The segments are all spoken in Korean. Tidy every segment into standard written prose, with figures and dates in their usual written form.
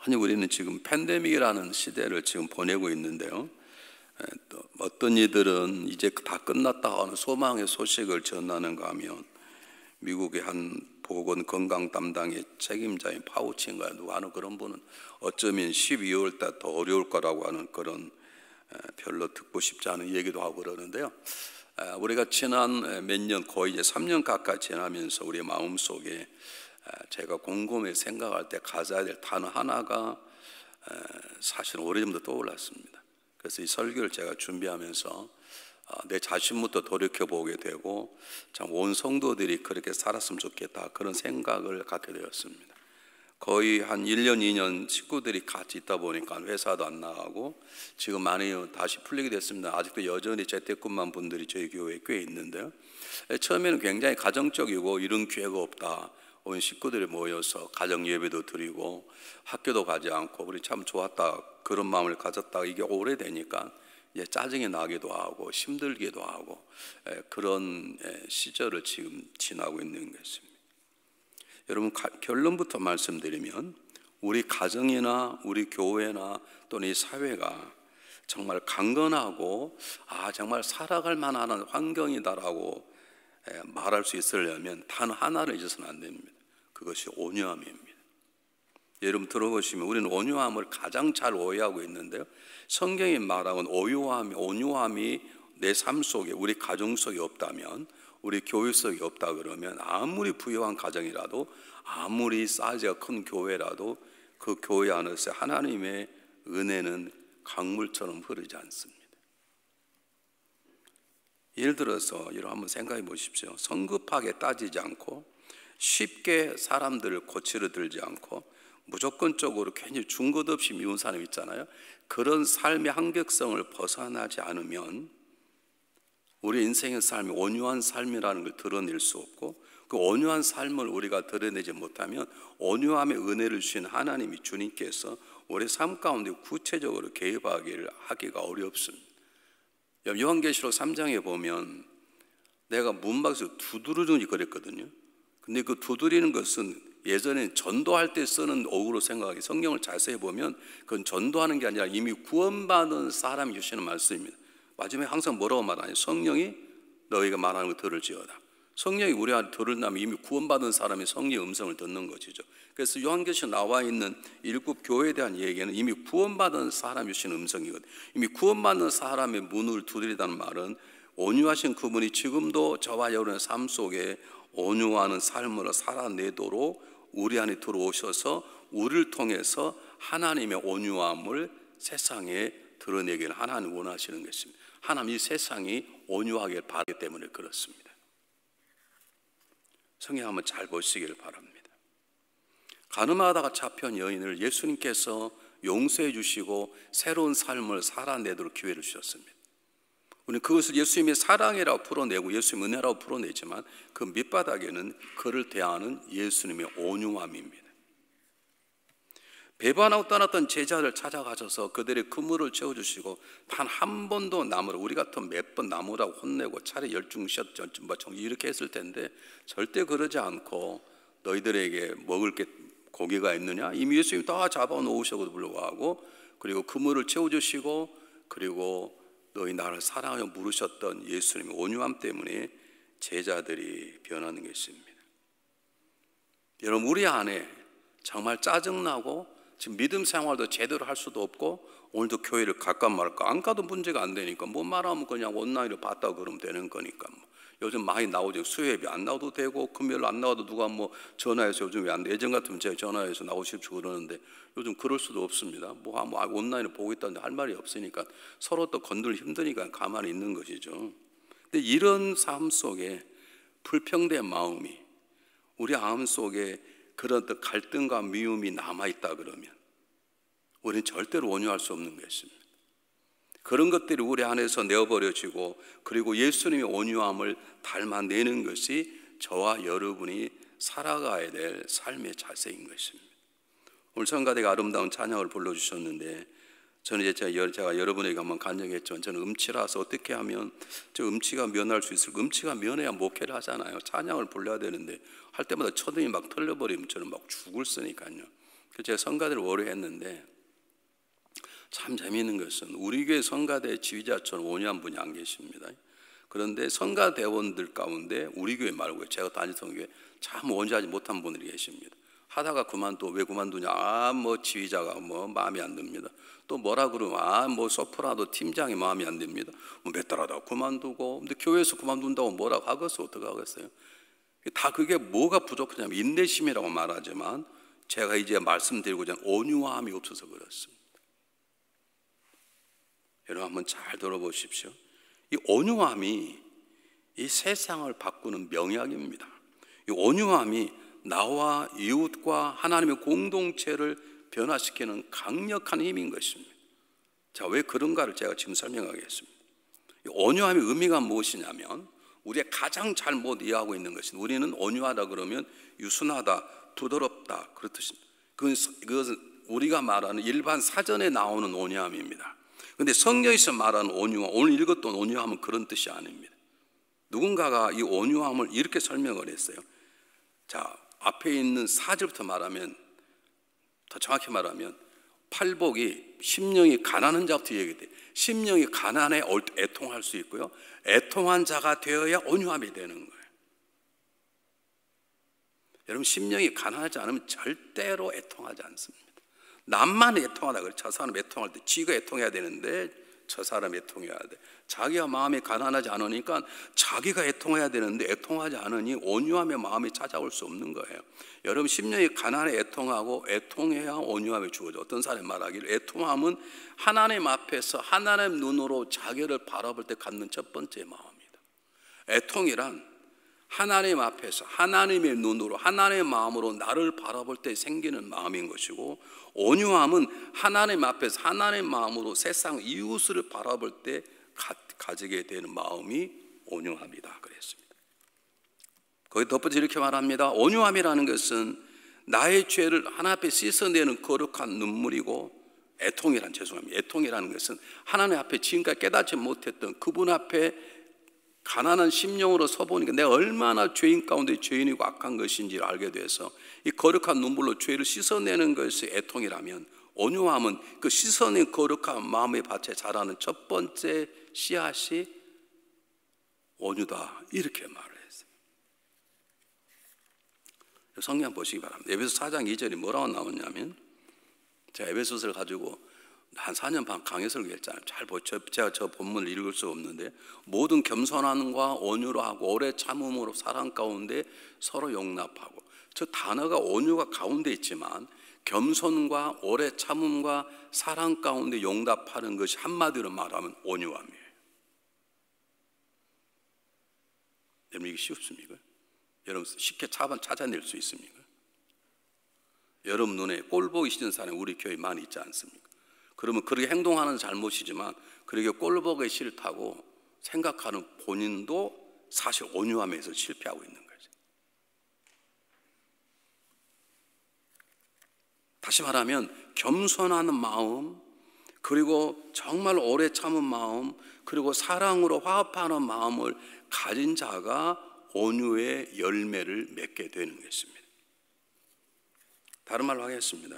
아니, 우리는 지금 팬데믹이라는 시대를 지금 보내고 있는데요. 또 어떤 이들은 이제 다 끝났다 하는 소망의 소식을 전하는가 하면 미국의 한 보건 건강 담당의 책임자인 파우치인가요? 누가 하는 그런 분은 어쩌면 12월 달 더 어려울 거라고 하는 그런 별로 듣고 싶지 않은 얘기도 하고 그러는데요. 우리가 지난 몇 년, 거의 이제 3년 가까이 지나면서 우리 마음속에 제가 곰곰이 생각할 때 가져야 될 단어 하나가 사실 오래전부터 떠올랐습니다. 그래서 이 설교를 제가 준비하면서 내 자신부터 돌이켜보게 되고 참 온 성도들이 그렇게 살았으면 좋겠다, 그런 생각을 갖게 되었습니다. 거의 한 1년, 2년 식구들이 같이 있다 보니까 회사도 안 나가고 지금 많이 다시 풀리게 됐습니다. 아직도 여전히 재택근무한 분들이 저희 교회에 꽤 있는데요. 처음에는 굉장히 가정적이고 이런 기회가 없다, 온 식구들이 모여서 가정 예배도 드리고 학교도 가지 않고 우리 참 좋았다, 그런 마음을 가졌다가 이게 오래되니까 이제 짜증이 나기도 하고 힘들기도 하고 그런 시절을 지금 지나고 있는 것입니다. 여러분, 결론부터 말씀드리면 우리 가정이나 우리 교회나 또는 이 사회가 정말 강건하고 정말 살아갈 만한 환경이다라고 말할 수 있으려면 단 하나를 잊어서는 안 됩니다. 그것이 온유함입니다. 여러분 들어보시면 우리는 온유함을 가장 잘 오해하고 있는데요. 성경이 말하는 온유함이 내 삶 속에, 우리 가정 속에 없다면, 우리 교회 속에 없다 그러면 아무리 부유한 가정이라도, 아무리 사이즈가 큰 교회라도 그 교회 안에서 하나님의 은혜는 강물처럼 흐르지 않습니다. 예를 들어서 여러분 한번 생각해 보십시오. 성급하게 따지지 않고 쉽게 사람들을 고치려 들지 않고 무조건적으로 괜히 준 것 없이 미운 사람 있잖아요. 그런 삶의 한격성을 벗어나지 않으면 우리 인생의 삶이 온유한 삶이라는 걸 드러낼 수 없고, 그 온유한 삶을 우리가 드러내지 못하면 온유함의 은혜를 주신 하나님이, 주님께서 우리 삶 가운데 구체적으로 개입하기가 어렵습니다. 요한계시록 3장에 보면 내가 문 밖에서 두드러지니 그랬거든요. 근데 그 두드리는 것은 예전에 전도할 때 쓰는 어구로 생각하기, 성경을 자세히 보면 그건 전도하는 게 아니라 이미 구원받은 사람이 주시는 말씀입니다. 마지막에 항상 뭐라고 말하냐? 성령이 너희가 말하는 거 들을지어다. 성령이 우리한테 들으려면 이미 구원받은 사람이 성령의 음성을 듣는 것이죠. 그래서 요한계시록에 나와 있는 일곱 교회에 대한 얘기는 이미 구원받은 사람이 주신 음성이거든요. 이미 구원받은 사람의 문을 두드리다는 말은 온유하신 그분이 지금도 저와 여러분의 삶 속에 온유하는 삶으로 살아내도록 우리 안에 들어오셔서 우리를 통해서 하나님의 온유함을 세상에 드러내기를 하나님 원하시는 것입니다. 하나님 이 세상이 온유하길 바라기 때문에 그렇습니다. 성경 한번 잘 보시기를 바랍니다. 가늠하다가 잡혀온 여인을 예수님께서 용서해 주시고 새로운 삶을 살아내도록 기회를 주셨습니다. 우리는 그것을 예수님의 사랑이라고 풀어내고 예수님의 은혜라고 풀어내지만 그 밑바닥에는 그를 대하는 예수님의 온유함입니다. 배반하고 떠났던 제자를 찾아가셔서 그들의 그물을 채워주시고 단 한 번도 나무를, 우리 같으면 몇 번 나무라고 혼내고 차라리 열중시켰죠, 이렇게 했을 텐데 절대 그러지 않고 너희들에게 먹을 게 고기가 있느냐? 이미 예수님이 다 잡아놓으셔도 불구하고, 그리고 그물을 채워주시고, 그리고 너희 나를 사랑하여 물으셨던 예수님의 온유함 때문에 제자들이 변하는 것입니다. 여러분, 우리 안에 정말 짜증나고 지금 믿음 생활도 제대로 할 수도 없고 오늘도 교회를 갈까 말까, 안 가도 문제가 안 되니까 뭐 말하면 그냥 온라인으로 봤다 그러면 되는 거니까 요즘 많이 나오죠. 수요예배 안 나와도 되고 금요일 안 나와도 누가 뭐 전화해서 요즘 왜 안 돼? 예전 같으면 제가 전화해서 나오십시오 그러는데 요즘 그럴 수도 없습니다. 뭐 온라인을 보고 있다는데 할 말이 없으니까 서로 또 건들기 힘드니까 가만히 있는 것이죠. 근데 이런 삶 속에 불평된 마음이, 우리 마음 속에 그런 갈등과 미움이 남아있다 그러면 우리는 절대로 온유할 수 없는 것입니다. 그런 것들이 우리 안에서 내어버려지고, 그리고 예수님의 온유함을 닮아내는 것이 저와 여러분이 살아가야 될 삶의 자세인 것입니다. 오늘 성가대가 아름다운 찬양을 불러주셨는데 저는 이제 제가 여러분에게 한번 간증했지만 저는 음치라서 어떻게 하면 저 음치가 면할 수 있을까? 음치가 면해야 목회를 하잖아요. 찬양을 불러야 되는데 할 때마다 천둥이 막 털려버리면 저는 막 죽을 쓰니까요. 제가 성가대를 오래 했는데 참 재미있는 것은 우리 교회 성가대 지휘자처럼 온유한 분이 안 계십니다. 그런데 성가대원들 가운데 우리 교회 말고요, 제가 다니던 교회 참 온유하지 못한 분들이 계십니다. 하다가 왜 그만두냐, 뭐 지휘자가 뭐 마음에 안 듭니다. 또 뭐라 그러면 뭐 소프라노 팀장이 마음에 안 듭니다. 몇 달 하다가 그만두고, 근데 교회에서 그만둔다고 뭐라고 하겠어? 어떻게 하겠어요? 다 그게 뭐가 부족하냐면 인내심이라고 말하지만 제가 이제 말씀드리고자 하는 온유함이 없어서 그렇습니다. 여러분 한번 잘 들어보십시오. 이 온유함이 이 세상을 바꾸는 명약입니다. 이 온유함이 나와 이웃과 하나님의 공동체를 변화시키는 강력한 힘인 것입니다. 자, 왜 그런가를 제가 지금 설명하겠습니다. 이 온유함의 의미가 무엇이냐면 우리가 가장 잘 못 이해하고 있는 것은 우리는 온유하다 그러면 유순하다, 부드럽다 그렇듯입니다. 그것은 우리가 말하는 일반 사전에 나오는 온유함입니다. 그런데 성경에서 말하는 온유함, 오늘 읽었던 온유함은 그런 뜻이 아닙니다. 누군가가 이 온유함을 이렇게 설명을 했어요. 자, 앞에 있는 4절부터 말하면, 더 정확히 말하면 팔복이 심령이 가난한 자부터 얘기돼. 심령이 가난해 애통할 수 있고요, 애통한 자가 되어야 온유함이 되는 거예요. 여러분, 심령이 가난하지 않으면 절대로 애통하지 않습니다. 남만 애통하다 그래. 저 사람 애통할 때 지가 애통해야 되는데 저 사람 애통해야 돼. 자기가 마음이 가난하지 않으니까 자기가 애통해야 되는데 애통하지 않으니 온유함의 마음이 찾아올 수 없는 거예요. 여러분, 심령이 가난해 애통하고 애통해야 온유함이 주어져. 어떤 사람이 말하기를 애통함은 하나님 앞에서 하나님 눈으로 자기를 바라볼 때 갖는 첫 번째 마음이다. 애통이란 하나님 앞에서 하나님의 눈으로 하나님의 마음으로 나를 바라볼 때 생기는 마음인 것이고, 온유함은 하나님 앞에서 하나님의 마음으로 세상 이웃을 바라볼 때 가지게 되는 마음이 온유함이다 그랬습니다. 거기 덧붙여 이렇게 말합니다. 온유함이라는 것은 나의 죄를 하나님 앞에 씻어내는 거룩한 눈물이고, 애통이라는 것은 하나님 앞에 지금까지 깨닫지 못했던 그분 앞에 가난한 심령으로 서보니까 내가 얼마나 죄인 가운데 죄인이고 악한 것인지를 알게 돼서 이 거룩한 눈물로 죄를 씻어내는 것이 애통이라면, 온유함은 그 씻어낸 거룩한 마음의 밭에 자라는 첫 번째 씨앗이 온유다, 이렇게 말을 했어요. 성경 보시기 바랍니다. 에베소 4장 2절이 뭐라고 나오냐면, 제가 에베소서를 가지고 한 4년 반 강해설교 했잖아요. 잘 보죠. 제가 저 본문을 읽을 수 없는데, 모든 겸손함과 온유로 하고 오래 참음으로 사랑 가운데 서로 용납하고. 저 단어가 온유가 가운데 있지만 겸손과 오래 참음과 사랑 가운데 용납하는 것이 한마디로 말하면 온유함이에요. 여러분, 이게 쉽습니까? 여러분 쉽게 찾아낼 수 있습니까? 여러분 눈에 꼴 보기 싫은 사람이 우리 교회에 많이 있지 않습니까? 그러면 그렇게 행동하는 잘못이지만 그렇게 꼴 보기 싫다고 생각하는 본인도 사실 온유함에서 실패하고 있는 거죠. 다시 말하면 겸손한 마음, 그리고 정말 오래 참은 마음, 그리고 사랑으로 화합하는 마음을 가진 자가 온유의 열매를 맺게 되는 것입니다. 다른 말로 하겠습니다.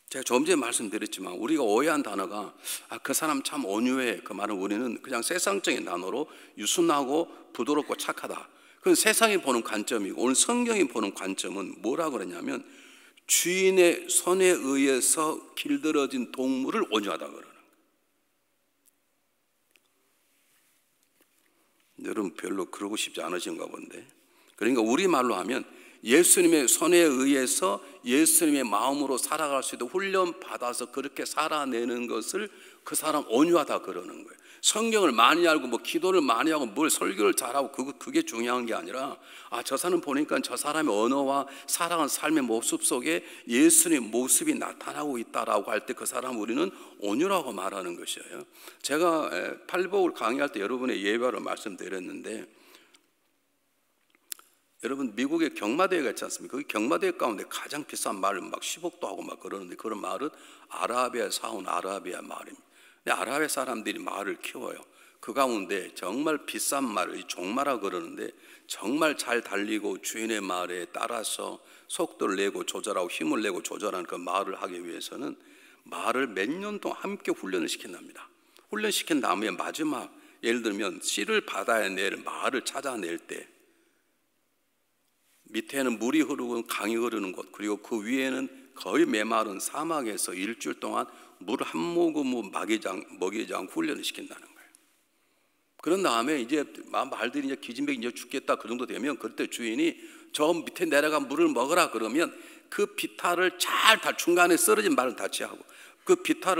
제가 조금 전에 말씀드렸지만 우리가 오해한 단어가 그 사람 참 온유해, 그 말은 우리는 그냥 세상적인 단어로 유순하고 부드럽고 착하다, 그건 세상이 보는 관점이고, 오늘 성경이 보는 관점은 뭐라고 그러냐면 주인의 손에 의해서 길들여진 동물을 온유하다 그러는 거예요. 여러분 별로 그러고 싶지 않으신가 본데, 그러니까 우리말로 하면 예수님의 손에 의해서 예수님의 마음으로 살아갈 수 있도록 훈련받아서 그렇게 살아내는 것을 그 사람 온유하다 그러는 거예요. 성경을 많이 알고 뭐 기도를 많이 하고 뭘 설교를 잘하고 그게 중요한 게 아니라, 저 사람 보니까 저 사람의 언어와 살아가는 삶의 모습 속에 예수님의 모습이 나타나고 있다라고 할 때 그 사람 우리는 온유라고 말하는 것이에요. 제가 팔복을 강의할 때 여러분의 예화를 말씀드렸는데, 여러분 미국의 경마대회가 있지 않습니까? 그 경마대회 가운데 가장 비싼 말을 막 10억도 하고 막 그러는데, 그런 말은 아라비아에서 사온 아라비아 말입니다. 근데 아라비아 사람들이 말을 키워요. 그 가운데 정말 비싼 말을 종마라 그러는데, 정말 잘 달리고 주인의 말에 따라서 속도를 내고 조절하고 힘을 내고 조절하는 그 말을 하기 위해서는 말을 몇 년 동안 함께 훈련을 시킨답니다. 훈련시킨 다음에 마지막, 예를 들면 씨를 받아야 낼 말을 찾아낼 때 밑에는 물이 흐르고 강이 흐르는 곳, 그리고 그 위에는 거의 메마른 사막에서 일주일 동안 물을 한 모금 먹이지 않고 훈련을 시킨다는 거예요. 그런 다음에 이제 말들이 이제 기진맥이 이제 죽겠다 그 정도 되면 그때 주인이 저 밑에 내려가 물을 먹으라 그러면 그 비탈을 잘 중간에 쓰러진 말을 다치하고 그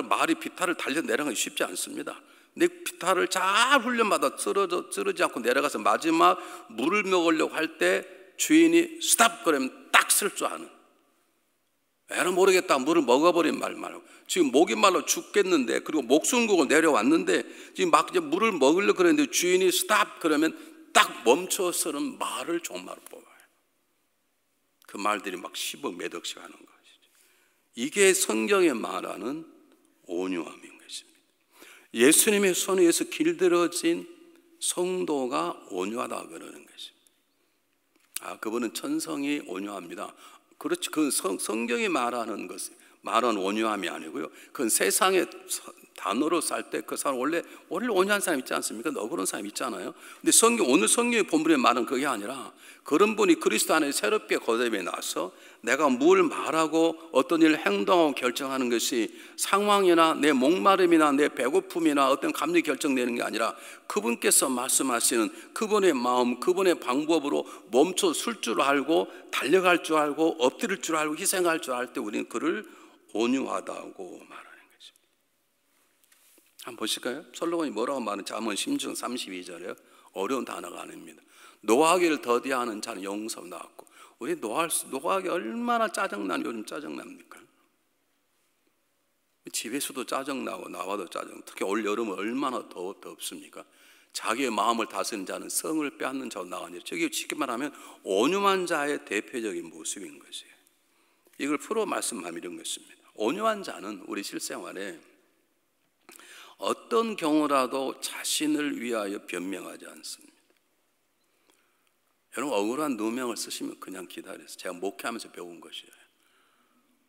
말이 비탈을 달려 내려가기 쉽지 않습니다. 근데 비탈을 잘 훈련받아 쓰러지지 않고 내려가서 마지막 물을 먹으려고 할 때 주인이 스탑 그러면 딱 쓸 줄 아는, 에라 모르겠다 물을 먹어버린 말 말고 지금 목이 말라 죽겠는데, 그리고 목숨 걸고 내려왔는데 지금 막 이제 물을 먹으려고 그랬는데 주인이 스탑 그러면 딱 멈춰서는 말을 종말로 뽑아요. 그 말들이 막 10억 몇 억씩 하는 것이죠. 이게 성경에 말하는 온유함인 것입니다. 예수님의 손 위에서 길들여진 성도가 온유하다 그러는 것입니다. 그분은 천성이 온유합니다. 그렇지, 그건 성경이 말하는 온유함이 아니고요. 그건 세상의 단어로 쌀 때 그 사람 원래 온유한 사람 있지 않습니까? 너그러운 사람 있잖아요. 근데 오늘 성경의 본문의 말은 그게 아니라 그런 분이 그리스도 안에 새롭게 거듭에 나서 내가 뭘 말하고 어떤 일을 행동하고 결정하는 것이 상황이나 내 목마름이나 내 배고픔이나 어떤 감정이 결정되는 게 아니라 그분께서 말씀하시는 그분의 마음, 그분의 방법으로 멈춰 설 줄 알고 달려갈 줄 알고 엎드릴 줄 알고 희생할 줄 알 때 우리는 그를 온유하다고 말하는 거죠. 한번 보실까요? 솔로몬이 뭐라고 말하는 잠언 10중 32절에 어려운 단어가 아닙니다. 노하기를 더디하는 자는 용서 나왔고, 우리 노하기 얼마나 짜증나는, 요즘 짜증납니까? 집에서도 짜증나고 나와도 짜증. 특히 올 여름은 얼마나 덥습니까? 자기의 마음을 다스리는 자는 성을 빼앗는 자로 나가니, 저게 쉽게 말하면 온유한 자의 대표적인 모습인 것이에요. 이걸 풀어 말씀하면 이런 것입니다. 온유한 자는 우리 실생활에 어떤 경우라도 자신을 위하여 변명하지 않습니다. 여러분, 억울한 누명을 쓰시면 그냥 기다려서, 제가 목회하면서 배운 것이에요.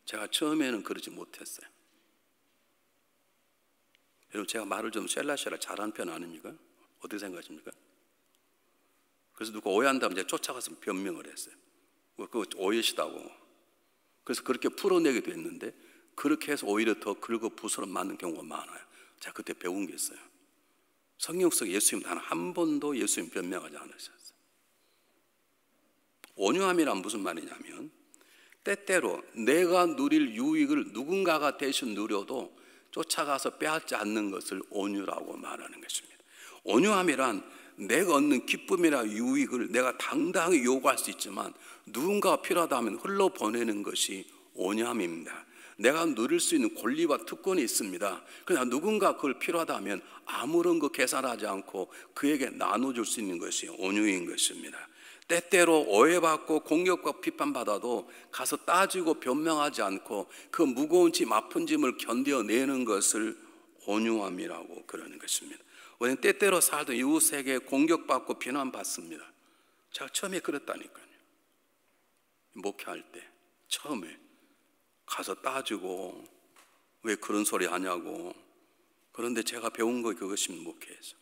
제가 처음에는 그러지 못했어요. 여러분, 제가 말을 좀 셀라셀라 잘하는 편 아닙니까? 어떻게 생각하십니까? 그래서 누가 오해한다면 제가 쫓아가서 변명을 했어요. 그거 오해시다고. 그래서 그렇게 풀어내기도 했는데, 그렇게 해서 오히려 더 긁어 부스럼 맞는 경우가 많아요. 제가 그때 배운 게 있어요. 성경 속 예수님 단 한 번도 예수님 변명하지 않으셨어요. 온유함이란 무슨 말이냐면, 때때로 내가 누릴 유익을 누군가가 대신 누려도 쫓아가서 빼앗지 않는 것을 온유라고 말하는 것입니다. 온유함이란 내가 얻는 기쁨이나 유익을 내가 당당히 요구할 수 있지만 누군가가 필요하다 하면 흘러보내는 것이 온유함입니다. 내가 누릴 수 있는 권리와 특권이 있습니다. 그러나 누군가 그걸 필요하다 하면 아무런 거 계산하지 않고 그에게 나눠줄 수 있는 것이 온유인 것입니다. 때때로 오해받고 공격과 비판받아도 가서 따지고 변명하지 않고 그 무거운 짐, 아픈 짐을 견뎌내는 것을 온유함이라고 그러는 것입니다. 우리는 때때로 살던 이웃에게 공격받고 비난받습니다. 제가 처음에 그랬다니까요. 목회할 때 처음에 가서 따지고 왜 그런 소리 하냐고. 그런데 제가 배운 거 그것입니다. 목회에서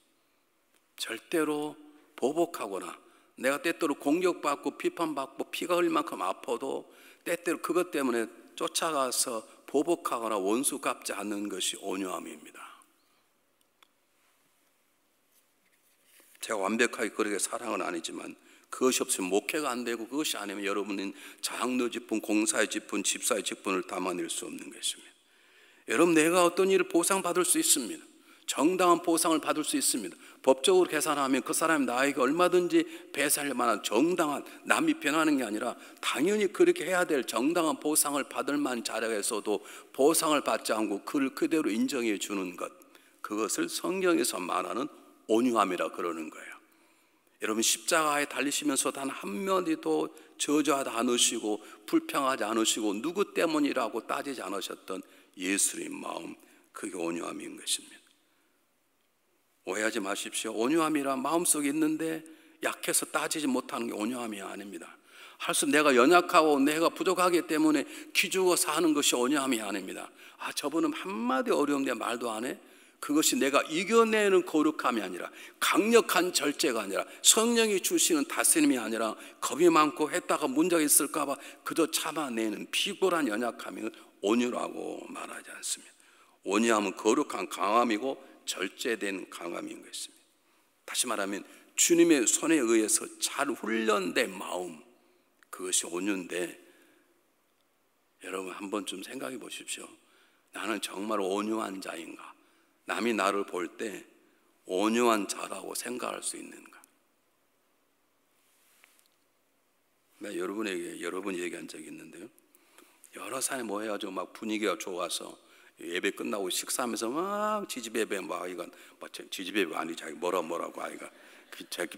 절대로 보복하거나 내가 때때로 공격받고 비판받고 피가 흘릴 만큼 아파도 때때로 그것 때문에 쫓아가서 보복하거나 원수 갚지 않는 것이 온유함입니다. 제가 완벽하게 그렇게 사랑은 아니지만 그것이 없으면 목회가 안 되고, 그것이 아니면 여러분은 장로 직분, 공사의 직분, 집사의 직분을 담아낼 수 없는 것입니다. 여러분, 내가 어떤 일을 보상받을 수 있습니다. 정당한 보상을 받을 수 있습니다. 법적으로 계산하면 그 사람이 나에게 얼마든지 배상할 만한 정당한, 남이 변하는 게 아니라 당연히 그렇게 해야 될 정당한 보상을 받을 만한 자리에서도 보상을 받지 않고 그를 그대로 인정해 주는 것, 그것을 성경에서 말하는 온유함이라 그러는 거예요. 여러분, 십자가에 달리시면서 단 한 마디도 저주하지 않으시고 불평하지 않으시고 누구 때문이라고 따지지 않으셨던 예수님 마음, 그게 온유함인 것입니다. 오해하지 마십시오. 온유함이란 마음속에 있는데 약해서 따지지 못하는 게 온유함이 아닙니다. 할수 내가 연약하고 내가 부족하기 때문에 기죽어 사는 것이 온유함이 아닙니다. 저분은 한마디 어려운데 말도 안 해? 그것이 내가 이겨내는 거룩함이 아니라, 강력한 절제가 아니라, 성령이 주시는 다스림이 아니라, 겁이 많고 했다가 문제가 있을까 봐 그저 참아내는 피곤한 연약함을 온유라고 말하지 않습니다. 온유함은 거룩한 강함이고 절제된 강함인 것입니다. 다시 말하면 주님의 손에 의해서 잘 훈련된 마음, 그것이 온유인데, 여러분 한 번쯤 생각해 보십시오. 나는 정말 온유한 자인가? 남이 나를 볼 때 온유한 자라고 생각할 수 있는가? 내가 여러분에게 여러 번 얘기한 적이 있는데요, 여러 사람이 모여가지고 막 분위기가 좋아서 예배 끝나고 식사하면서 막 지지배배, 막 이건 지지배배 아니 자기 뭐라고 아이가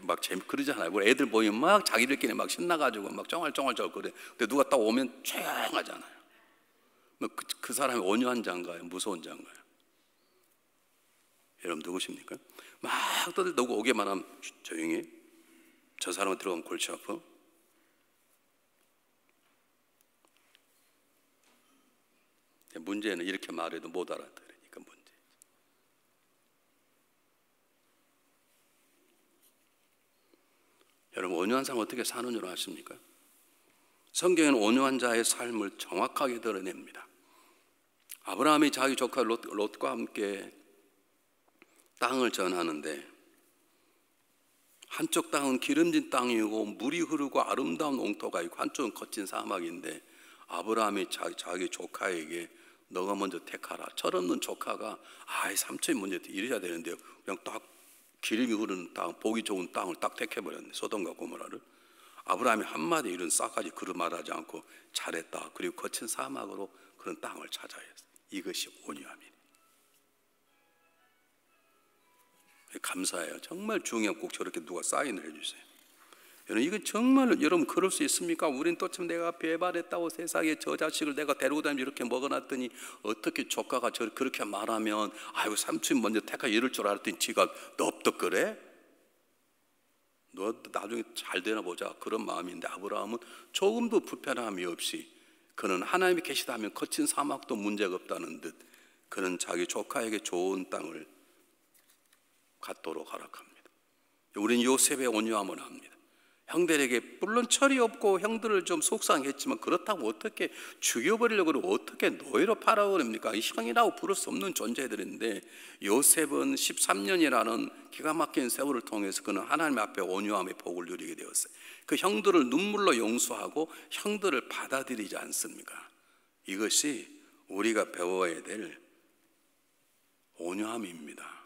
막 재미 그러잖아요. 우리 애들 모이면 막 자기들끼리 막 신나가지고 막 쫑알쫑알쫑알 그래. 근데 누가 딱 오면 조용하잖아요. 그 사람이 온유한 자인가요? 무서운 자인가요? 여러분 누구십니까? 막 떠들고 오게만 하면 조용히 해. 저 사람은 들어가면 골치 아파. 문제는 이렇게 말해도 못 알아들으니까 문제. 여러분 온유한 사람 어떻게 사는 줄 아십니까? 성경에는 온유한 자의 삶을 정확하게 드러냅니다. 아브라함이 자기 조카 롯과 함께 땅을 전하는데, 한쪽 땅은 기름진 땅이고 물이 흐르고 아름다운 옹토가 있고 한쪽은 거친 사막인데, 아브라함이 자기 조카에게 너가 먼저 택하라. 철없는 조카가 삼촌이 먼저 이래야 되는데요, 그냥 딱 기름이 흐르는 땅, 보기 좋은 땅을 딱 택해버렸네, 소돔과 고모라를. 아브라함이 한마디 이런 싸가지 그런 말하지 않고 잘했다. 그리고 거친 사막으로 그런 땅을 찾아야 했어요. 이것이 온유함이에요. 감사해요. 정말 중요한 꼭 저렇게 누가 사인을 해주세요. 여러분 이건 정말로 여러분 그럴 수 있습니까? 우린 또 참 내가 배발했다고 세상에 저 자식을 내가 데리고 다니면서 이렇게 먹어놨더니 어떻게 조카가 그렇게 말하면 아이고 삼촌 먼저 택하 이럴 줄 알았더니 지가 넙떡 그래? 너 나중에 잘 되나 보자 그런 마음인데, 아브라함은 조금도 불편함이 없이 그는 하나님이 계시다면 거친 사막도 문제가 없다는 듯 그는 자기 조카에게 좋은 땅을 갖도록 허락합니다. 우린 요셉의 온유함을 압니다. 형들에게 물론 철이 없고 형들을 좀 속상했지만 그렇다고 어떻게 죽여버리려고 그러고 어떻게 노예로 팔아버립니까? 형이라고 부를 수 없는 존재들인데, 요셉은 13년이라는 기가 막힌 세월을 통해서 그는 하나님 앞에 온유함의 복을 누리게 되었어요. 그 형들을 눈물로 용서하고 형들을 받아들이지 않습니까? 이것이 우리가 배워야 될 온유함입니다.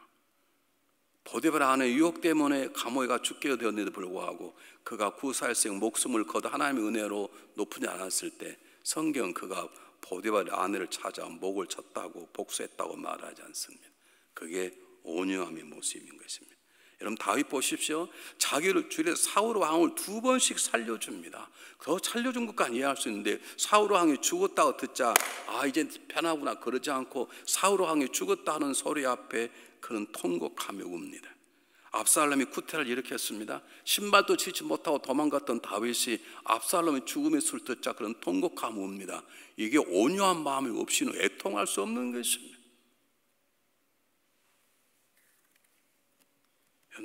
보디발 아내 유혹 때문에 감옥에 죽게 되었는데도 불구하고 그가 구살생 목숨을 거둬 하나님의 은혜로 높지 않았을 때, 성경은 그가 보디발 아내를 찾아 목을 쳤다고 복수했다고 말하지 않습니다. 그게 온유함의 모습인 것입니다. 여러분 다윗 보십시오. 자기를 주일에 사울 왕을 2번씩 살려줍니다. 더 살려준 것까지 이해할 수 있는데, 사울 왕이 죽었다고 듣자 이제 편하구나 그러지 않고 사울 왕이 죽었다는 소리 앞에 그는 통곡하며 웁니다. 압살롬이 쿠테를 일으켰습니다. 신발도 치지 못하고 도망갔던 다윗이 압살롬의 죽음의 소리를 듣자 그는 통곡하며 웁니다. 이게 온유한 마음이 없이는 애통할 수 없는 것입니다.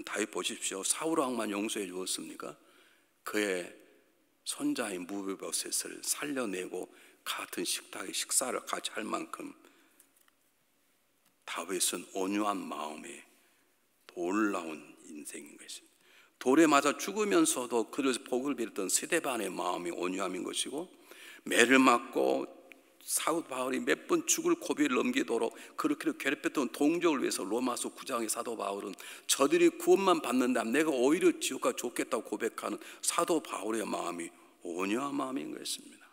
다윗 보십시오. 사울 왕만 용서해 주었습니까? 그의 손자인 무비보셋을 살려내고 같은 식탁에 식사를 같이 할 만큼 다윗은 온유한 마음에 놀라운 인생인 것입니다. 돌에 맞아 죽으면서도 그래서 복을 빌었던 스데반의 마음이 온유함인 것이고, 매를 맞고 사울 바울이 몇 번 죽을 고비를 넘기도록 그렇게 괴롭혔던 동족을 위해서 로마서 9장의 사도 바울은 저들이 구원만 받는다면 내가 오히려 지옥가 좋겠다고 고백하는 사도 바울의 마음이 온유한 마음인 것입니다.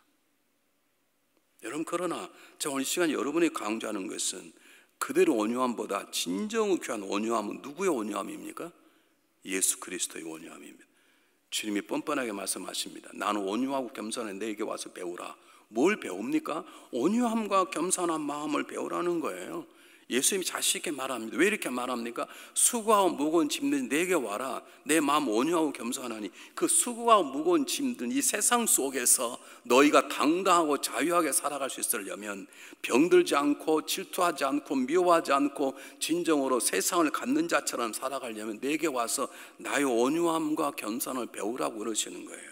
여러분 그러나 제가 오늘 시간 여러분이 강조하는 것은 그대로 온유함보다 진정으로 귀한 온유함은 누구의 온유함입니까? 예수 그리스도의 온유함입니다. 주님이 뻔뻔하게 말씀하십니다. 나는 온유하고 겸손한 내게 와서 배우라. 뭘 배웁니까? 온유함과 겸손한 마음을 배우라는 거예요. 예수님이 자신 있게 말합니다. 왜 이렇게 말합니까? 수고하고 무거운 짐들 내게 와라. 내 마음 온유하고 겸손하니. 그 수고하고 무거운 짐들 이 세상 속에서 너희가 당당하고 자유하게 살아갈 수 있으려면 병들지 않고 질투하지 않고 미워하지 않고 진정으로 세상을 갖는 자처럼 살아가려면 내게 와서 나의 온유함과 겸손을 배우라고 그러시는 거예요.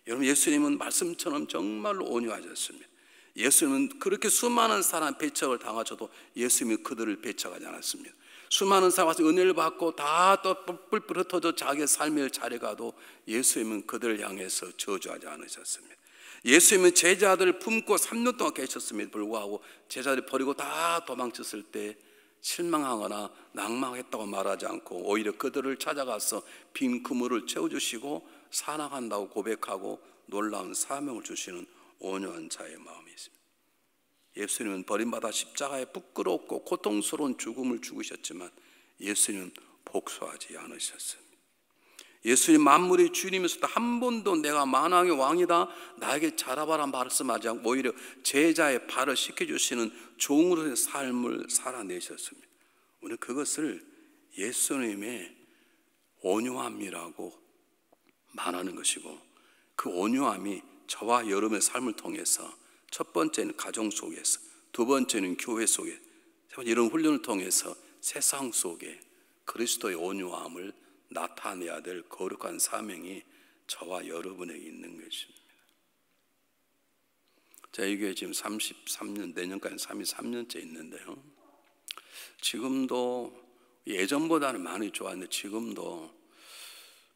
여러분, 예수님은 말씀처럼 정말로 온유하셨습니다. 예수님은 그렇게 수많은 사람 배척을 당하셔도 예수님이 그들을 배척하지 않았습니다. 수많은 사람 와서 은혜를 받고 다 또 뿔뿔 흩어져 자기의 삶을 잘해가도 예수님은 그들을 향해서 저주하지 않으셨습니다. 예수님은 제자들을 품고 3년 동안 계셨음에도 불구하고 제자들이 버리고 다 도망쳤을 때 실망하거나 낭망했다고 말하지 않고 오히려 그들을 찾아가서 빈 그물을 채워주시고 사랑한다고 고백하고 놀라운 사명을 주시는 온유한 자의 마음이 있습니다. 예수님은 버림받아 십자가에 부끄럽고 고통스러운 죽음을 죽으셨지만 예수님은 복수하지 않으셨습니다. 예수님 만물의 주님이면서도 한 번도 내가 만왕의 왕이다 나에게 잘하봐라 말씀하지 않고 오히려 제자의 발을 씻겨주시는 종으로의 삶을 살아내셨습니다. 우리는 그것을 예수님의 온유함이라고 말하는 것이고, 그 온유함이 저와 여러분의 삶을 통해서 첫 번째는 가정 속에서, 두 번째는 교회 속에, 세 번째 이런 훈련을 통해서 세상 속에 그리스도의 온유함을 나타내야 될 거룩한 사명이 저와 여러분에게 있는 것입니다. 제가 이 교회 지금 33년, 내년까지 33년째 있는데요, 지금도 예전보다는 많이 좋았는데 지금도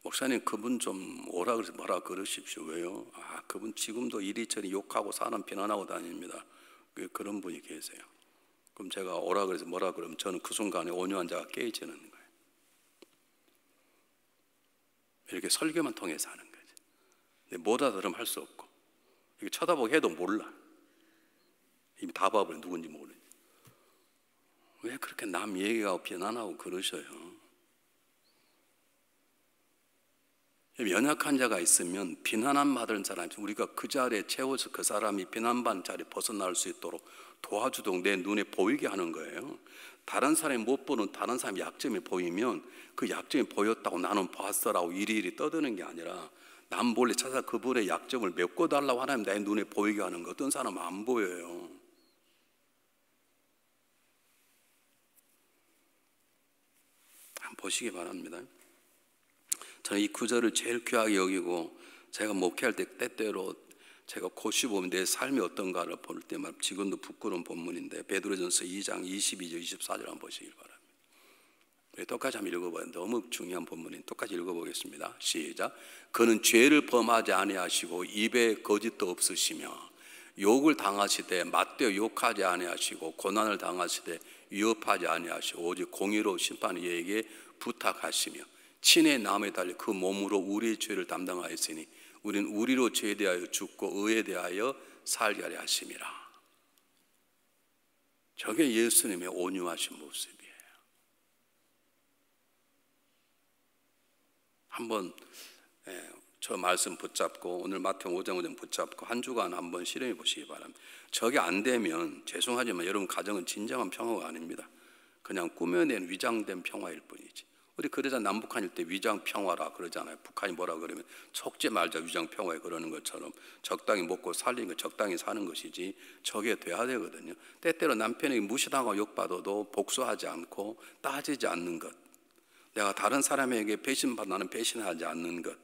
목사님 그분 좀 오라 그래서 뭐라 그러십시오. 왜요? 그분 지금도 이리저리 욕하고 사람 비난하고 다닙니다. 그런 분이 계세요. 그럼 제가 오라 그래서 뭐라 그러면 저는 그 순간에 온유한 자가 깨지는 거예요. 이렇게 설교만 통해서 하는 거지. 근데 못 알아들으면 할 수 없고, 이렇게 쳐다보고 해도 몰라. 이미 다 봐버려. 누군지 모르지. 왜 그렇게 남 얘기하고 비난하고 그러셔요? 연약한 자가 있으면 비난함 받은 사람, 우리가 그 자리에 채워서 그 사람이 비난받는 자리에 벗어날 수 있도록 도와주도록 내 눈에 보이게 하는 거예요. 다른 사람이 못 보는 다른 사람의 약점이 보이면 그 약점이 보였다고 나는 봤어라고 이리이리 떠드는 게 아니라 남 몰래 찾아 그분의 약점을 메꿔달라고 하나님 내 눈에 보이게 하는 거. 어떤 사람은 안 보여요. 한번 보시기 바랍니다. 저는 이 구절을 제일 귀하게 여기고, 제가 목회할 때 때때로 제가 고시 보면 내 삶이 어떤가를 볼 때마다 지금도 부끄러운 본문인데, 베드로전서 2장 22절 24절 한번 보시길 바랍니다. 우리 똑같이 한번 읽어봐요. 너무 중요한 본문인 똑같이 읽어보겠습니다. 시작. 그는 죄를 범하지 아니하시고 입에 거짓도 없으시며 욕을 당하시되 맞대어 욕하지 아니하시고 고난을 당하시되 위협하지 아니하시고 오직 공의로 심판이 이에게 부탁하시며 친의 남에 달려 그 몸으로 우리의 죄를 담당하였으니 우리는 우리로 죄에 대하여 죽고 의에 대하여 살게 하려 하심이라. 저게 예수님의 온유하신 모습이에요. 한번 저 말씀 붙잡고 오늘 마태복음 5장 5장 붙잡고 한 주간 한번 실행해 보시기 바랍니다. 저게 안 되면 죄송하지만 여러분 가정은 진정한 평화가 아닙니다. 그냥 꾸며낸 위장된 평화일 뿐이지. 우리 그러자 남북한일 때 위장 평화라 그러잖아요. 북한이 뭐라 그러면 속지 말자 위장 평화에 그러는 것처럼 적당히 먹고 살리는 거 적당히 사는 것이지 저게 돼야 되거든요. 때때로 남편에게 무시당하고 욕받아도 복수하지 않고 따지지 않는 것, 내가 다른 사람에게 배신받아 나는 배신하지 않는 것,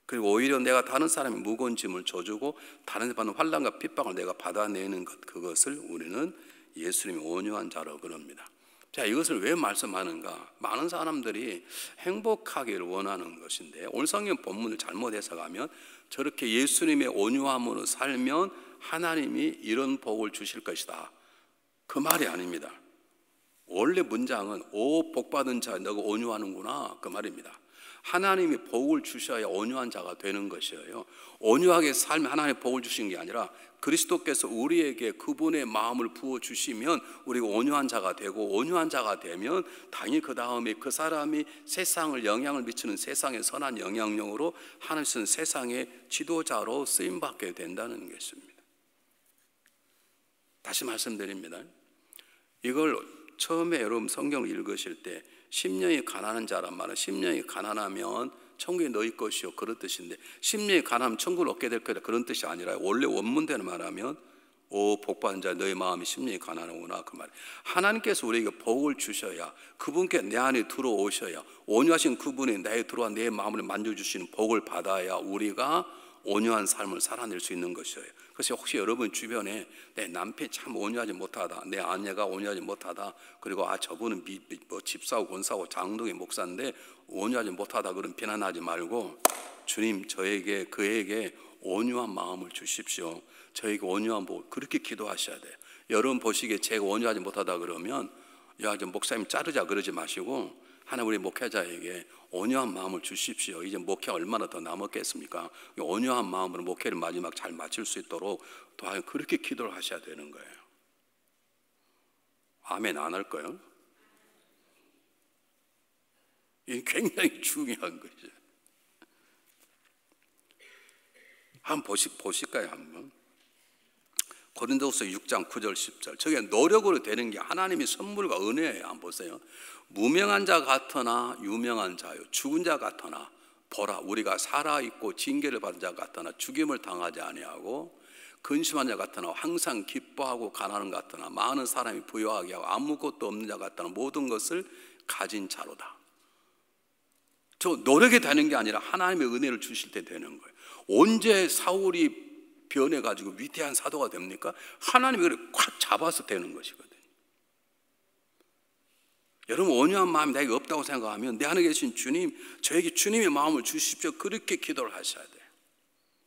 그리고 오히려 내가 다른 사람의 무거운 짐을 져주고 다른 데 받는 환난과 핍박을 내가 받아내는 것, 그것을 우리는 예수님이 온유한 자로 그럽니다. 자, 이것을 왜 말씀하는가? 많은 사람들이 행복하기를 원하는 것인데 오늘 성경 본문을 잘못 해석하면 저렇게 예수님의 온유함으로 살면 하나님이 이런 복을 주실 것이다, 그 말이 아닙니다. 원래 문장은 오 복받은 자 너가 온유하는구나, 그 말입니다. 하나님이 복을 주셔야 온유한 자가 되는 것이에요. 온유하게 살면 하나님이 복을 주시는 게 아니라 그리스도께서 우리에게 그분의 마음을 부어주시면 우리가 온유한 자가 되고, 온유한 자가 되면 당연히 그 다음에 그 사람이 세상을 영향을 미치는 세상의 선한 영향력으로 하나님은 세상의 지도자로 쓰임받게 된다는 것입니다. 다시 말씀드립니다. 이걸 처음에 여러분 성경을 읽으실 때 심령이 가난한 자란 말은 심령이 가난하면 천국이 너희 것이요 그런 뜻인데, 심령이 가난하면 천국을 얻게 될 거다 그런 뜻이 아니라 원래 원문대로 말하면 오 복받은 자 너희 마음이 심령이 가난하구나 그 말. 하나님께서 우리에게 복을 주셔야, 그분께 내 안에 들어오셔야, 온유하신 그분이 내에 들어와 내 마음을 만져주시는 복을 받아야 우리가 온유한 삶을 살아낼 수 있는 것이에요. 그래서 혹시 여러분 주변에 내 남편이 참 온유하지 못하다, 내 아내가 온유하지 못하다, 그리고 저분은 뭐 집사고 권사고 장로의 목사인데 온유하지 못하다 그런 비난하지 말고, 주님 저에게 그에게 온유한 마음을 주십시오. 저에게 온유한 복, 그렇게 기도하셔야 돼요. 여러분 보시기에 제가 온유하지 못하다 그러면 야 좀 목사님 자르자 그러지 마시고, 하나 우리 목회자에게 온유한 마음을 주십시오. 이제 목회 얼마나 더 남았겠습니까? 온유한 마음으로 목회를 마지막 잘 마칠 수 있도록 도와요. 그렇게 기도를 하셔야 되는 거예요. 아멘 안 할 거예요? 이게 굉장히 중요한 거죠. 한번 보실까요? 한번. 고린도후서 6장 9절 10절. 저게 노력으로 되는 게 하나님의 선물과 은혜예요. 한번 보세요. 무명한 자 같으나 유명한 자요, 죽은 자 같으나 보라 우리가 살아있고 징계를 받은 자 같으나 죽임을 당하지 아니하고, 근심한 자 같으나 항상 기뻐하고 가난한 자 같으나 많은 사람이 부유하게 하고 아무것도 없는 자 같으나 모든 것을 가진 자로다. 저 노력이 되는 게 아니라 하나님의 은혜를 주실 때 되는 거예요. 언제 사울이 변해가지고 위대한 사도가 됩니까? 하나님이 그걸 꽉 잡아서 되는 것이거든요. 여러분 온유한 마음이 내게 없다고 생각하면 내 안에 계신 주님, 저에게 주님의 마음을 주십시오. 그렇게 기도를 하셔야 돼요.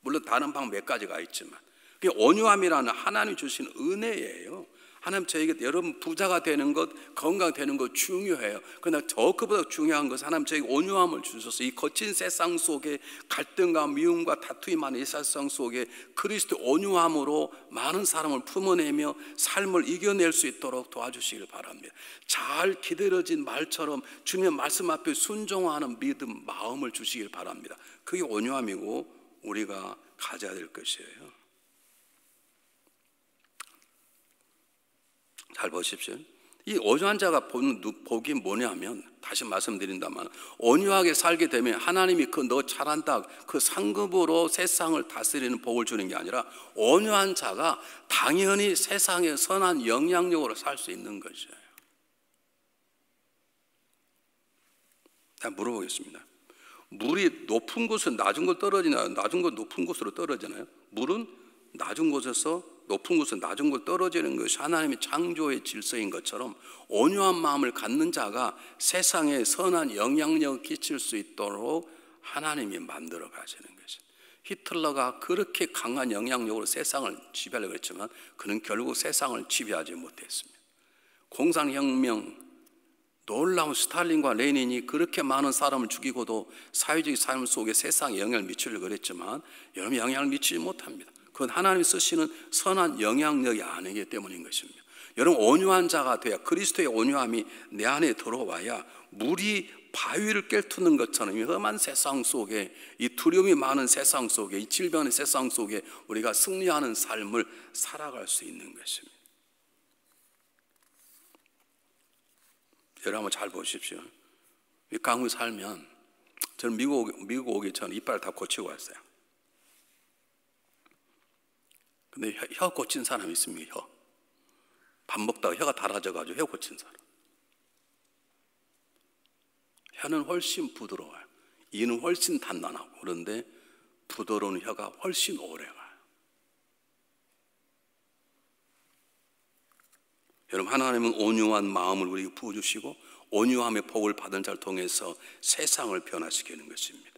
물론 다른 방법 몇 가지가 있지만 그게 온유함이라는 하나님이 주신 은혜예요. 하나님 저에게, 여러분 부자가 되는 것, 건강되는 것 중요해요. 그러나 그보다 중요한 것은 하나님 저에게 온유함을 주셔서 이 거친 세상 속에 갈등과 미움과 다툼이 많은 이 세상 속에 그리스도 온유함으로 많은 사람을 품어내며 삶을 이겨낼 수 있도록 도와주시길 바랍니다. 잘 기다려진 말처럼 주님의 말씀 앞에 순종하는 믿음, 마음을 주시길 바랍니다. 그게 온유함이고 우리가 가져야 될 것이에요. 잘 보십시오. 이 온유한 자가 보는 복이 뭐냐면, 다시 말씀드린다면 온유하게 살게 되면 하나님이 그 너 잘한다 그 상급으로 세상을 다스리는 복을 주는 게 아니라, 온유한 자가 당연히 세상에 선한 영향력으로 살 수 있는 것이에요. 자, 물어보겠습니다. 물이 높은 곳은 낮은 곳 떨어지나요? 낮은 곳 높은 곳으로 떨어지나요? 물은 낮은 곳에서 높은 곳은 낮은 곳 떨어지는 것이 하나님의 창조의 질서인 것처럼, 온유한 마음을 갖는 자가 세상에 선한 영향력을 끼칠 수 있도록 하나님이 만들어 가시는 것입니다. 히틀러가 그렇게 강한 영향력으로 세상을 지배하려고 했지만 그는 결국 세상을 지배하지 못했습니다. 공산혁명, 놀라운 스탈린과 레닌이 그렇게 많은 사람을 죽이고도 사회적 삶 속에 세상에 영향을 미치려고 했지만 여러분 영향을 미치지 못합니다. 그건 하나님이 쓰시는 선한 영향력이 아니기 때문인 것입니다. 여러분 온유한 자가 돼야, 그리스도의 온유함이 내 안에 들어와야 물이 바위를 꿰뚫는 것처럼 이 험한 세상 속에, 이 두려움이 많은 세상 속에, 이 질병의 세상 속에 우리가 승리하는 삶을 살아갈 수 있는 것입니다. 여러분 한번 잘 보십시오. 강국에 살면, 저는 미국 오기 전에 이빨 다 고치고 왔어요. 근데 혀 고친 사람이 있습니다. 밥 먹다가 혀가 닳아져가지고 혀 고친 사람. 혀는 훨씬 부드러워요. 이는 훨씬 단단하고, 그런데 부드러운 혀가 훨씬 오래가요. 여러분 하나님은 온유한 마음을 우리에게 부어주시고 온유함의 복을 받은 자를 통해서 세상을 변화시키는 것입니다.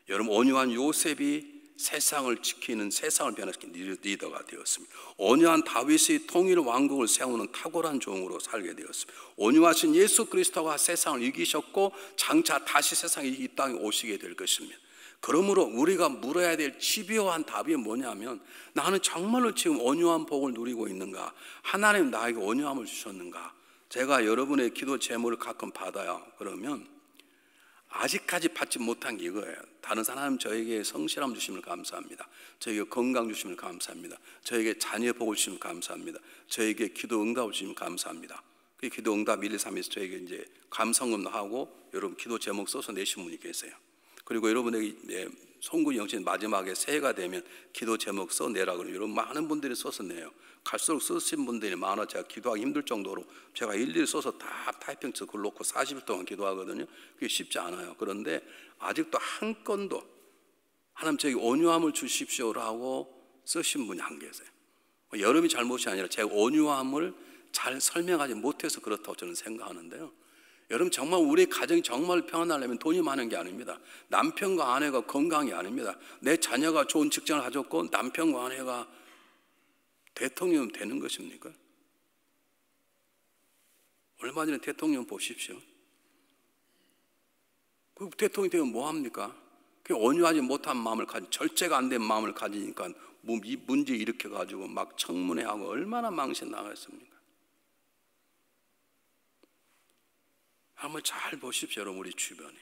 여러분 온유한 요셉이 세상을 지키는, 세상을 변화시키는 리더가 되었습니다. 온유한 다윗이 통일 왕국을 세우는 탁월한 종으로 살게 되었습니다. 온유하신 예수 그리스도가 세상을 이기셨고 장차 다시 세상에 이 땅에 오시게 될 것입니다. 그러므로 우리가 물어야 될 집요한 답이 뭐냐면, 나는 정말로 지금 온유한 복을 누리고 있는가? 하나님 나에게 온유함을 주셨는가? 제가 여러분의 기도 제목을 가끔 받아요. 그러면 아직까지 받지 못한 게 이거예요. 다른 사람 저에게 성실함 주심을 감사합니다. 저에게 건강 주심을 감사합니다. 저에게 자녀 복을 주심을 감사합니다. 저에게 기도 응답을 주심을 감사합니다. 그 기도 응답 1, 2, 3에서 저에게 이제 감성음도 하고 여러분 기도 제목 써서 내신 분이 계세요. 그리고 여러분에게 송구 영신 마지막에 새해가 되면 기도 제목 써내라 그러면 여러분 많은 분들이 써서 내요. 갈수록 쓰신 분들이 많아 제가 기도하기 힘들 정도로 제가 일일이 써서 다 타이핑해서 글 놓고 40일 동안 기도하거든요. 그게 쉽지 않아요. 그런데 아직도 한 건도 하나님 저에게 온유함을 주십시오라고 쓰신 분이 안 계세요. 여러분이 잘못이 아니라 제가 온유함을 잘 설명하지 못해서 그렇다고 저는 생각하는데요. 여러분 정말 우리 가정이 정말 평안하려면 돈이 많은 게 아닙니다. 남편과 아내가 건강이 아닙니다. 내 자녀가 좋은 직장을 가졌고 남편과 아내가 대통령 되는 것입니까? 얼마 전에 대통령 보십시오. 그 대통령이 되면 뭐합니까? 그 온유하지 못한 마음을 가진 절제가 안 된 마음을 가지니까 이 문제 일으켜가지고 막 청문회하고 얼마나 망신 나갔습니까? 한번 잘 보십시오 여러분 우리 주변에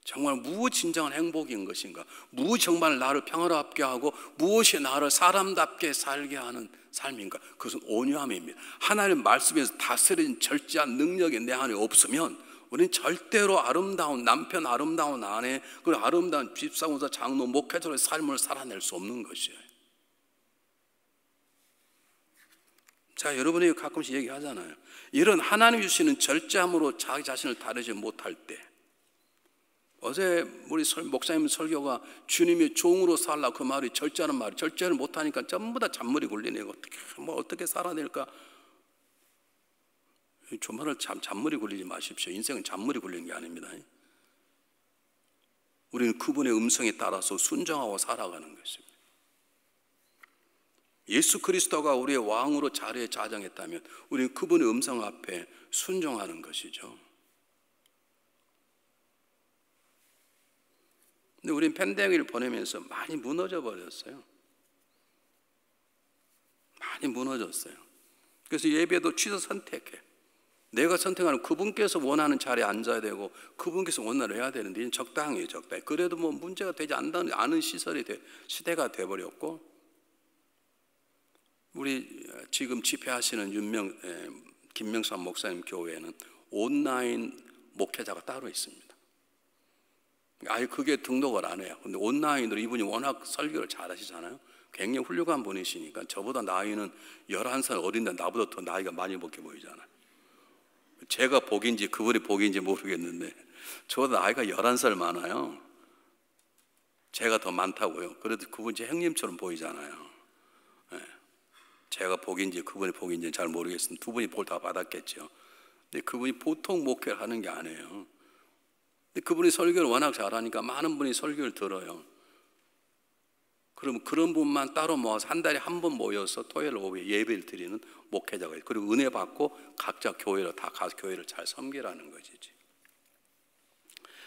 정말 무엇이 진정한 행복인 것인가, 무엇이 정말 나를 평화롭게 하고 무엇이 나를 사람답게 살게 하는 삶인가. 그것은 온유함입니다. 하나님의 말씀에서 다스린 절제한 능력이 내 안에 없으면 우리는 절대로 아름다운 남편, 아름다운 아내, 그리고 아름다운 집사원사, 장로, 목회자로의 삶을 살아낼 수 없는 것이에요. 자, 여러분이 가끔씩 얘기하잖아요. 이런 하나님 주시는 절제함으로 자기 자신을 다루지 못할 때, 어제 우리 목사님 설교가 주님의 종으로 살라 그 말이 절제하는 말이, 절제를 못하니까 전부 다 잔머리 굴리네요. 어떻게 살아낼까? 조만을 잔머리 굴리지 마십시오. 인생은 잔머리 굴리는 게 아닙니다. 우리는 그분의 음성에 따라서 순종하고 살아가는 것입니다. 예수 그리스도가 우리의 왕으로 자리에 자정했다면 우리는 그분의 음성 앞에 순종하는 것이죠. 근데 우리는 팬데믹을 보내면서 많이 무너져 버렸어요. 많이 무너졌어요. 그래서 예배도 취소 선택해. 내가 선택하는 그분께서 원하는 자리에 앉아야 되고 그분께서 원하는 해야 되는데 이제 적당히. 그래도 뭐 문제가 되지 않은 시대가 돼버렸고, 우리 지금 집회하시는 김명삼 목사님 교회에는 온라인 목회자가 따로 있습니다. 아예 그게 등록을 안 해요. 근데 온라인으로 이분이 워낙 설교를 잘하시잖아요. 굉장히 훌륭한 분이시니까 저보다 나이는 11살 어린데 나보다 더 나이가 많이 먹게 보이잖아요. 제가 복인지 그분이 복인지 모르겠는데 저보다 나이가 11살 많아요. 제가 더 많다고요. 그래도 그분이 제 형님처럼 보이잖아요. 네. 제가 복인지 그분이 복인지는 잘 모르겠습니다. 두 분이 볼 다 받았겠죠. 근데 그분이 보통 목회를 하는 게 아니에요. 근데 그분이 설교를 워낙 잘하니까 많은 분이 설교를 들어요. 그러면 그런 분만 따로 모아서 한 달에 한 번 모여서 토요일 오후에 예배를 드리는 목회자가 있어요. 그리고 은혜 받고 각자 교회로 다 가서 교회를 잘 섬기라는 것이지.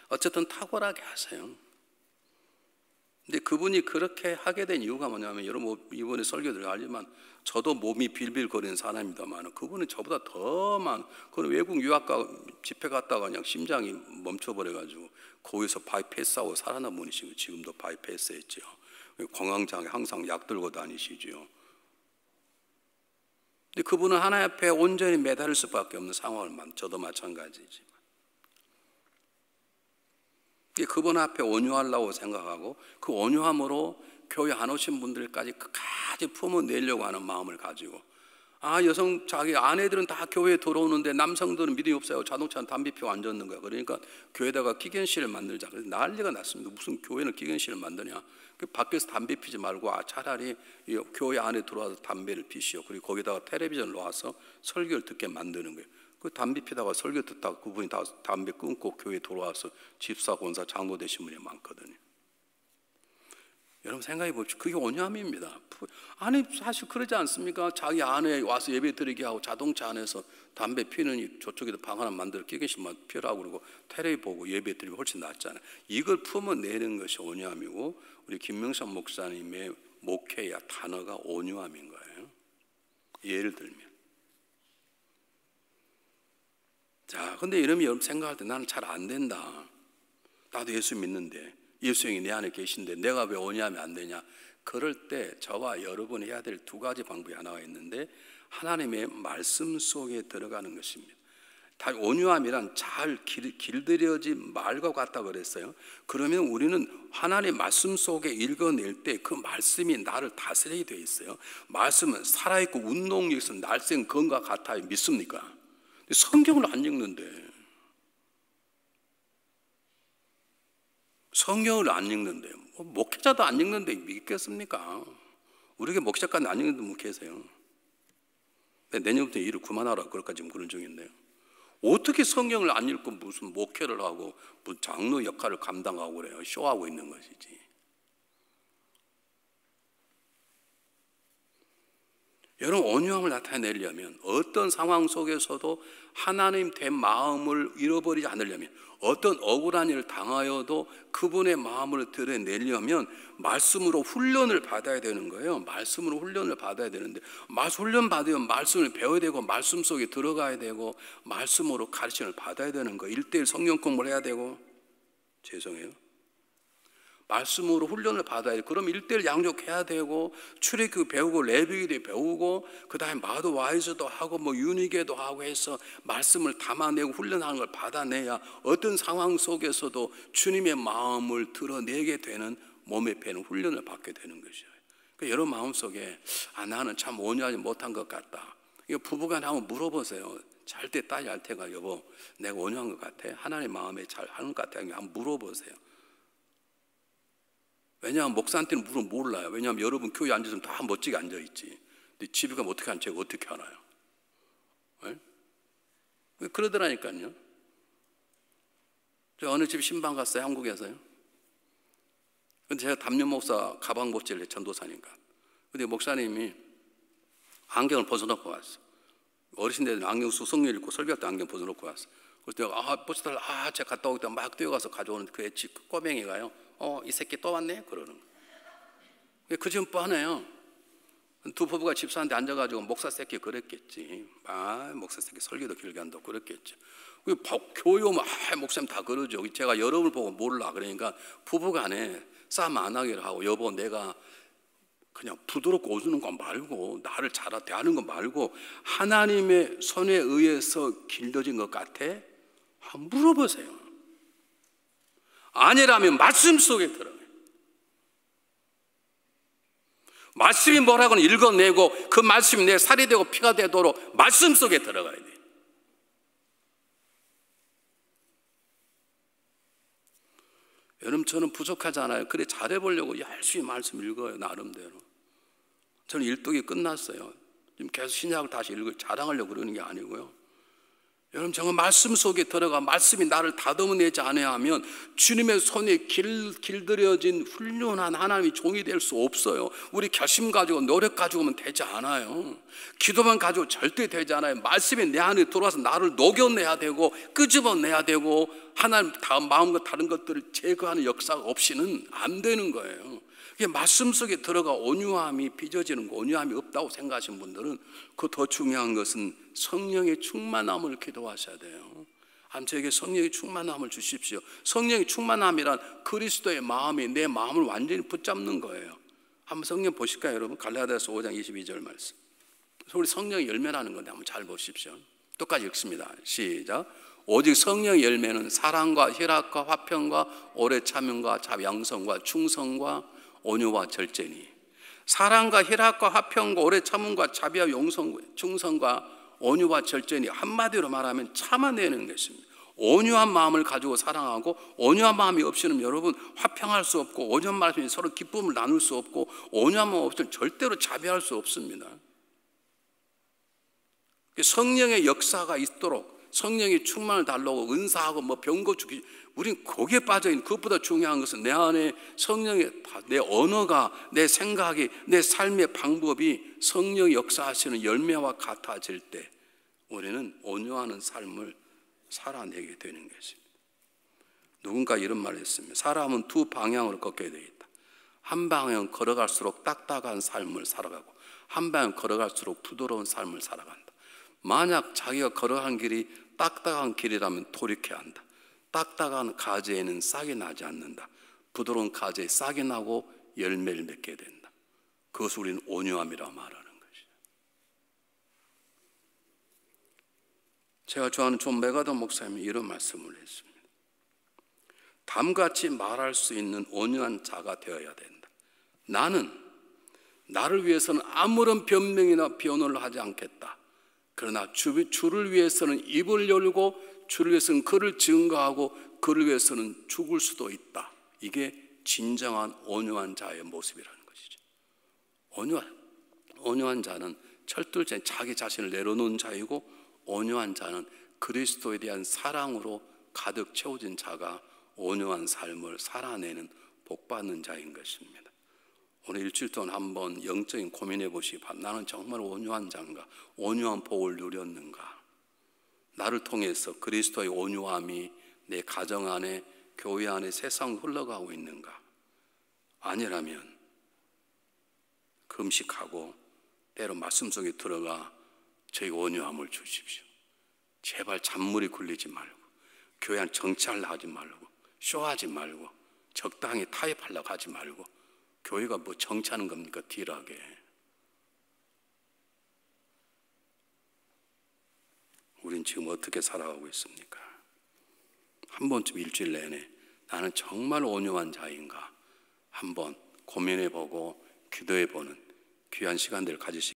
어쨌든 탁월하게 하세요. 근데 그분이 그렇게 하게 된 이유가 뭐냐면, 여러분 이번에 설교들 알지만 저도 몸이 빌빌거리는 사람입니다만 그분은 저보다 더 많은, 그는 외국 유학 집회 갔다가 그냥 심장이 멈춰버려가지고 거기서 바이패스하고 살아난 분이시고 지금도 바이패스 했죠. 공황장애 항상 약 들고 다니시죠. 근데 그분은 하나님 앞에 온전히 매달릴 수밖에 없는 상황을 저도 마찬가지지만 그분 앞에 온유하려고 생각하고 그 온유함으로 교회 안 오신 분들까지 끝까지 품어내려고 하는 마음을 가지고, 여성 자기 아내들은 다 교회에 들어오는데 남성들은 믿음이 없어요. 자동차는 담배 피워 앉았는 거야. 그러니까 교회에다가 기견실을 만들자. 그래서 난리가 났습니다. 무슨 교회는 기견실을 만드냐. 밖에서 담배 피지 말고 차라리 교회 안에 들어와서 담배를 피시오. 그리고 거기다가 텔레비전을 놓아서 설교를 듣게 만드는 거예요. 그 담배 피다가 설교 듣다가 그분이 다 담배 끊고 교회에 들어와서 집사, 권사, 장로 되신 분이 많거든요. 여러분 생각해 보십시오. 그게 온유함입니다. 아니 사실 그러지 않습니까? 자기 아내 와서 예배 드리게 하고 자동차 안에서 담배 피는 저쪽에도 방 하나 만들어 끼게씩만 피라고 그러고 텔레비 보고 예배 드리면 훨씬 낫잖아요. 이걸 품어내는 것이 온유함이고, 우리 김명삼 목사님의 목회야 단어가 온유함인 거예요. 예를 들면, 자, 근데 이러면 여러분 생각할 때 나는 잘 안 된다. 나도 예수 믿는데 예수 형이 내 안에 계신데 내가 왜 온유하면 안 되냐? 그럴 때 저와 여러분이 해야 될 두 가지 방법이 하나가 있는데, 하나님의 말씀 속에 들어가는 것입니다. 다 온유함이란 잘 길들여진 말과 같다 그랬어요. 그러면 우리는 하나님의 말씀 속에 읽어낼 때 그 말씀이 나를 다스리게 되어 있어요. 말씀은 살아있고 운동력이 있어 날쌘 검과 같아요. 믿습니까? 성경을 안 읽는데, 성경을 안 읽는데, 목회자도 안 읽는데 믿겠습니까? 우리에게 목회자까지 안 읽는 분 계세요. 내년부터 일을 그만하라 그럴까 지금 그런 중인데요. 어떻게 성경을 안 읽고 무슨 목회를 하고 무슨 장로 역할을 감당하고 그래요? 쇼하고 있는 것이지. 여러분, 온유함을 나타내려면 어떤 상황 속에서도 하나님 된 마음을 잃어버리지 않으려면, 어떤 억울한 일을 당하여도 그분의 마음을 드러내려면 말씀으로 훈련을 받아야 되는 거예요. 말씀으로 훈련을 받아야 되는데, 훈련 받으면 말씀을 배워야 되고 말씀 속에 들어가야 되고 말씀으로 가르침을 받아야 되는 거예요. 1:1 성경 공부를 해야 되고, 죄송해요, 말씀으로 훈련을 받아야 돼. 그럼 1:1 양육해야 되고, 출애굽 배우고 레위기도 배우고, 그 다음에 마도 와이즈도 하고 뭐 유니게도 하고 해서 말씀을 담아내고 훈련하는 걸 받아내야 어떤 상황 속에서도 주님의 마음을 드러내게 되는, 몸에 배는 훈련을 받게 되는 것이에요. 그러니까 여러분 마음속에 나는 참 온유하지 못한 것 같다. 이거 부부간에 한번 물어보세요. 잘 때 딸이 할 때가, 여보 내가 온유한 것 같아? 하나님 마음에 잘 하는 것 같아? 한번 물어보세요. 왜냐하면 목사한테는 물은 몰라요. 왜냐하면 여러분 교회에 앉아있으면 다 멋지게 앉아있지. 근데 집에 가면 어떻게 앉지? 어떻게 알아요? 네? 그러더라니까요. 저 어느 집 신방 갔어요, 한국에서요. 근데 제가 담임 목사 가방 못질래, 전도사니까. 근데 목사님이 안경을 벗어놓고 왔어. 어르신들은 안경 수성열 입고 설교할 때 안경 벗어놓고 왔어. 그래서 내가 벗어달라, 제가 갔다 오겠다 막 뛰어가서 가져오는데 그 집 꼬맹이가요, 이 새끼 또 왔네? 그러는 거예요. 그 집은 뻔해요. 두 부부가 집사한테 앉아가지고 목사 새끼 그랬겠지. 목사 새끼 설교도 길게 한다고 그랬겠지. 교회 오면 목사님 다 그러죠. 제가 여러분을 보고 몰라. 그러니까 부부간에 싸움 안 하기를 하고, 여보 내가 그냥 부드럽고 오주는 거 말고, 나를 잘 대하는 거 말고 하나님의 손에 의해서 길러진 것 같아? 한번 물어보세요. 아니라면 말씀 속에 들어가요. 말씀이 뭐라고는 읽어내고 그 말씀이 내 살이 되고 피가 되도록 말씀 속에 들어가야 돼요. 여러분 저는 부족하잖아요. 그래 잘해보려고 열심히 말씀 읽어요, 나름대로. 저는 일독이 끝났어요. 지금 계속 신약을 다시 읽고 자랑하려고 그러는 게 아니고요. 여러분 정말 말씀 속에 들어가 말씀이 나를 다듬어내지 않아야 하면 주님의 손에 길들여진 훌륭한 하나님의 종이 될 수 없어요. 우리 결심 가지고 노력 가지고는 되지 않아요. 기도만 가지고 절대 되지 않아요. 말씀이 내 안에 들어와서 나를 녹여내야 되고 끄집어내야 되고, 하나님 다음 마음과 다른 것들을 제거하는 역사가 없이는 안 되는 거예요. 말씀 속에 들어가 온유함이 빚어지는 거, 온유함이 없다고 생각하시는 분들은 그 더 중요한 것은 성령의 충만함을 기도하셔야 돼요. 저에게 성령의 충만함을 주십시오. 성령의 충만함이란 그리스도의 마음이 내 마음을 완전히 붙잡는 거예요. 한번 성령 보실까요, 여러분? 갈라디아서 5장 22절 말씀. 우리 성령의 열매라는 건데 한번 잘 보십시오. 똑같이 읽습니다. 시작. 오직 성령의 열매는 사랑과 희락과 화평과 오래 참음과 양성과 충성과 온유와 절제니, 사랑과 희락과 화평과 오래 참음과 자비와 용성, 충성과 온유와 절제니, 한마디로 말하면 참아내는 것입니다. 온유한 마음을 가지고 사랑하고, 온유한 마음이 없이는 여러분 화평할 수 없고, 온유한 마음이 서로 기쁨을 나눌 수 없고, 온유한 마음 없이는 절대로 자비할 수 없습니다. 성령의 역사가 있도록 성령의 충만을 달라고 은사하고 뭐 병고 주기, 우린 거기에 빠져있는, 그것보다 중요한 것은 내 안에 성령의, 내 언어가, 내 생각이, 내 삶의 방법이 성령의 역사하시는 열매와 같아질 때 우리는 온유하는 삶을 살아내게 되는 것입니다. 누군가 이런 말을 했습니다. 사람은 두 방향으로 걷게 되어 있다. 한 방향은 걸어갈수록 딱딱한 삶을 살아가고, 한 방향은 걸어갈수록 부드러운 삶을 살아간다. 만약 자기가 걸어간 길이 딱딱한 길이라면 돌이켜야 한다. 딱딱한 가지에는 싹이 나지 않는다. 부드러운 가지에 싹이 나고 열매를 맺게 된다. 그것을 우리는 온유함이라 말하는 것이죠. 제가 좋아하는 존 메가더 목사님이 이런 말씀을 했습니다. 담같이 말할 수 있는 온유한 자가 되어야 된다. 나는 나를 위해서는 아무런 변명이나 변호를 하지 않겠다. 그러나 주를 위해서는 입을 열고 주를 위해서는 그를 증거하고 그를 위해서는 죽을 수도 있다. 이게 진정한 온유한 자의 모습이라는 것이죠. 온유한 자는 철들지 자기 자신을 내려놓은 자이고, 온유한 자는 그리스도에 대한 사랑으로 가득 채워진 자가 온유한 삶을 살아내는 복받는 자인 것입니다. 오늘 일주일 동안 한번 영적인 고민해 보시기 바랍니다. 나는 정말 온유한 자인가? 온유한 복을 누렸는가? 나를 통해서 그리스도의 온유함이 내 가정 안에, 교회 안에, 세상 흘러가고 있는가? 아니라면 금식하고 때로 말씀 속에 들어가 저희 온유함을 주십시오. 제발 잔물이 굴리지 말고, 교회 안 정치하려고 하지 말고, 쇼하지 말고, 적당히 타협하려고 하지 말고, 교회가 뭐 정치하는 겁니까? 딜하게. 우린 지금 어떻게 살아가고 있습니까? 한 번쯤 일주일 내내 나는 정말 온유한 자인가 한번 고민해보고 기도해보는 귀한 시간들을 가지시기